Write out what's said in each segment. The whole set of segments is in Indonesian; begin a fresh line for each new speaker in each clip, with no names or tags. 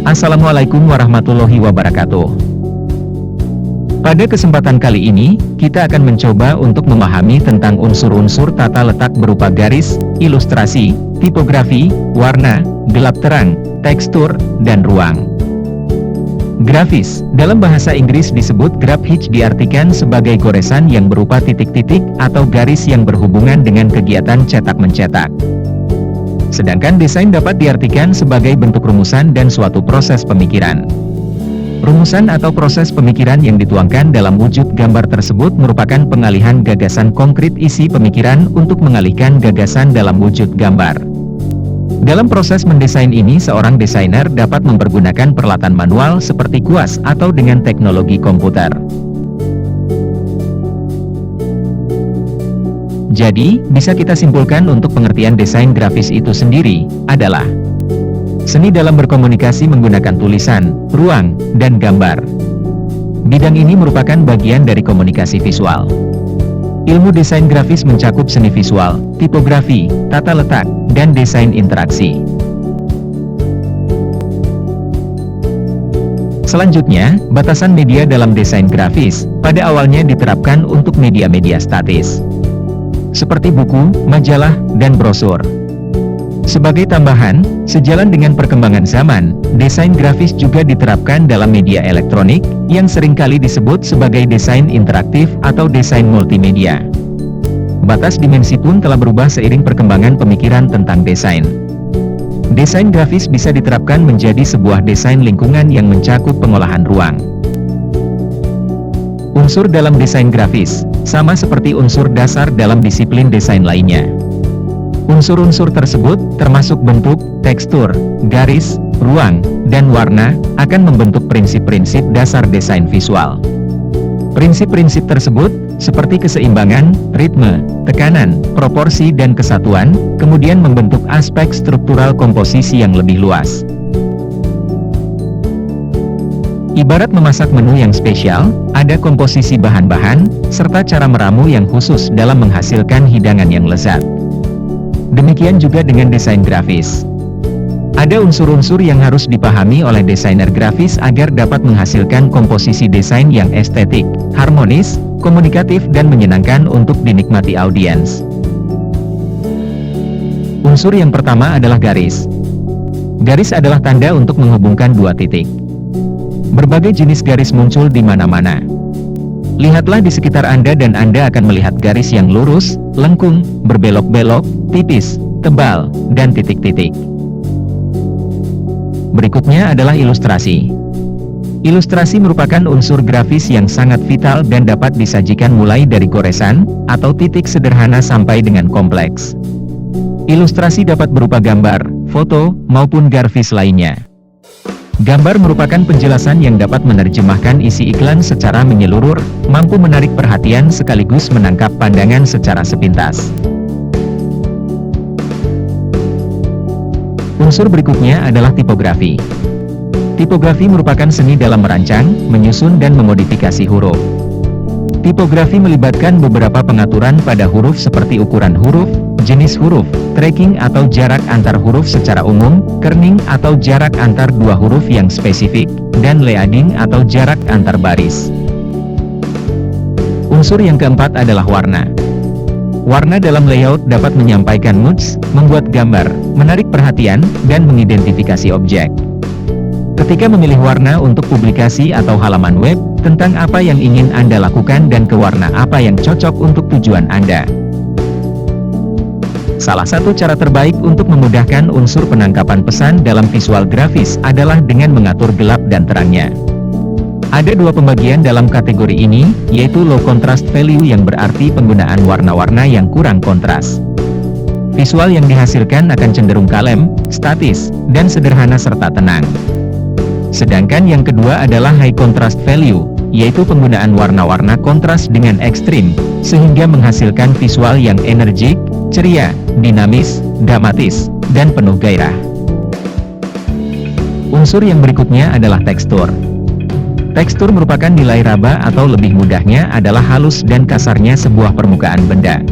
Assalamualaikum warahmatullahi wabarakatuh. Pada kesempatan kali ini, kita akan mencoba untuk memahami tentang unsur-unsur tata letak berupa garis, ilustrasi, tipografi, warna, gelap terang, tekstur, dan ruang. Grafis, dalam bahasa Inggris disebut graphic, diartikan sebagai goresan yang berupa titik-titik atau garis yang berhubungan dengan kegiatan cetak-mencetak. Sedangkan desain dapat diartikan sebagai bentuk rumusan dan suatu proses pemikiran. Rumusan atau proses pemikiran yang dituangkan dalam wujud gambar tersebut merupakan pengalihan gagasan konkret isi pemikiran untuk mengalihkan gagasan dalam wujud gambar. Dalam proses mendesain ini, seorang desainer dapat mempergunakan peralatan manual seperti kuas atau dengan teknologi komputer. Jadi, bisa kita simpulkan untuk pengertian desain grafis itu sendiri, adalah seni dalam berkomunikasi menggunakan tulisan, ruang, dan gambar. Bidang ini merupakan bagian dari komunikasi visual. Ilmu desain grafis mencakup seni visual, tipografi, tata letak, dan desain interaksi. Selanjutnya, batasan media dalam desain grafis, pada awalnya diterapkan untuk media-media statis, seperti buku, majalah, dan brosur. Sebagai tambahan, sejalan dengan perkembangan zaman, desain grafis juga diterapkan dalam media elektronik, yang seringkali disebut sebagai desain interaktif atau desain multimedia. Batas dimensi pun telah berubah seiring perkembangan pemikiran tentang desain. Desain grafis bisa diterapkan menjadi sebuah desain lingkungan yang mencakup pengolahan ruang. Unsur dalam desain grafis, sama seperti unsur dasar dalam disiplin desain lainnya. Unsur-unsur tersebut, termasuk bentuk, tekstur, garis, ruang, dan warna, akan membentuk prinsip-prinsip dasar desain visual. Prinsip-prinsip tersebut, seperti keseimbangan, ritme, tekanan, proporsi dan kesatuan, kemudian membentuk aspek struktural komposisi yang lebih luas. Ibarat memasak menu yang spesial, ada komposisi bahan-bahan, serta cara meramu yang khusus dalam menghasilkan hidangan yang lezat. Demikian juga dengan desain grafis. Ada unsur-unsur yang harus dipahami oleh desainer grafis agar dapat menghasilkan komposisi desain yang estetik, harmonis, komunikatif dan menyenangkan untuk dinikmati audiens. Unsur yang pertama adalah garis. Garis adalah tanda untuk menghubungkan dua titik. Berbagai jenis garis muncul di mana-mana. Lihatlah di sekitar Anda dan Anda akan melihat garis yang lurus, lengkung, berbelok-belok, tipis, tebal, dan titik-titik. Berikutnya adalah ilustrasi. Ilustrasi merupakan unsur grafis yang sangat vital dan dapat disajikan mulai dari goresan, atau titik sederhana sampai dengan kompleks. Ilustrasi dapat berupa gambar, foto, maupun grafis lainnya. Gambar merupakan penjelasan yang dapat menerjemahkan isi iklan secara menyeluruh, mampu menarik perhatian sekaligus menangkap pandangan secara sepintas. Unsur berikutnya adalah tipografi. Tipografi merupakan seni dalam merancang, menyusun dan memodifikasi huruf. Tipografi melibatkan beberapa pengaturan pada huruf seperti ukuran huruf, jenis huruf, tracking atau jarak antar huruf secara umum, kerning atau jarak antar dua huruf yang spesifik, dan leading atau jarak antar baris. Unsur yang keempat adalah warna. Warna dalam layout dapat menyampaikan moods, membuat gambar, menarik perhatian, dan mengidentifikasi objek. Ketika memilih warna untuk publikasi atau halaman web, tentang apa yang ingin Anda lakukan dan ke warna apa yang cocok untuk tujuan Anda. Salah satu cara terbaik untuk memudahkan unsur penangkapan pesan dalam visual grafis adalah dengan mengatur gelap dan terangnya. Ada dua pembagian dalam kategori ini, yaitu low contrast value yang berarti penggunaan warna-warna yang kurang kontras. Visual yang dihasilkan akan cenderung kalem, statis, dan sederhana serta tenang. Sedangkan yang kedua adalah high contrast value, yaitu penggunaan warna-warna kontras dengan ekstrim, sehingga menghasilkan visual yang energik, ceria, dinamis, dramatis, dan penuh gairah. Unsur yang berikutnya adalah tekstur. Tekstur merupakan nilai raba atau lebih mudahnya adalah halus dan kasarnya sebuah permukaan benda.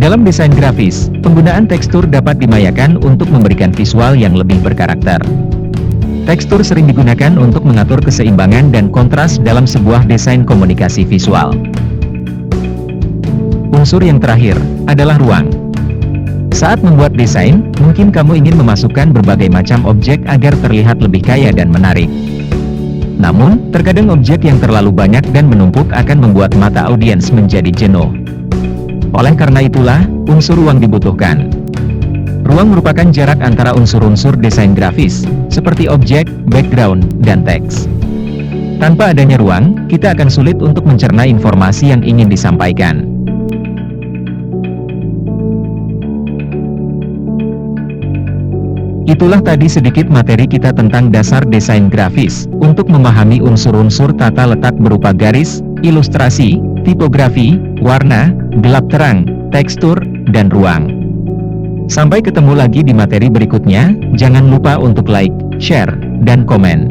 Dalam desain grafis, penggunaan tekstur dapat dimayakan untuk memberikan visual yang lebih berkarakter. Tekstur sering digunakan untuk mengatur keseimbangan dan kontras dalam sebuah desain komunikasi visual. Unsur yang terakhir adalah ruang. Saat membuat desain, mungkin kamu ingin memasukkan berbagai macam objek agar terlihat lebih kaya dan menarik. Namun, terkadang objek yang terlalu banyak dan menumpuk akan membuat mata audiens menjadi jenuh. Oleh karena itulah, unsur ruang dibutuhkan. Ruang merupakan jarak antara unsur-unsur desain grafis, seperti objek, background, dan teks. Tanpa adanya ruang, kita akan sulit untuk mencerna informasi yang ingin disampaikan. Itulah tadi sedikit materi kita tentang dasar desain grafis, untuk memahami unsur-unsur tata letak berupa garis, ilustrasi, tipografi, warna, gelap terang, tekstur, dan ruang. Sampai ketemu lagi di materi berikutnya, jangan lupa untuk like, share, dan komen.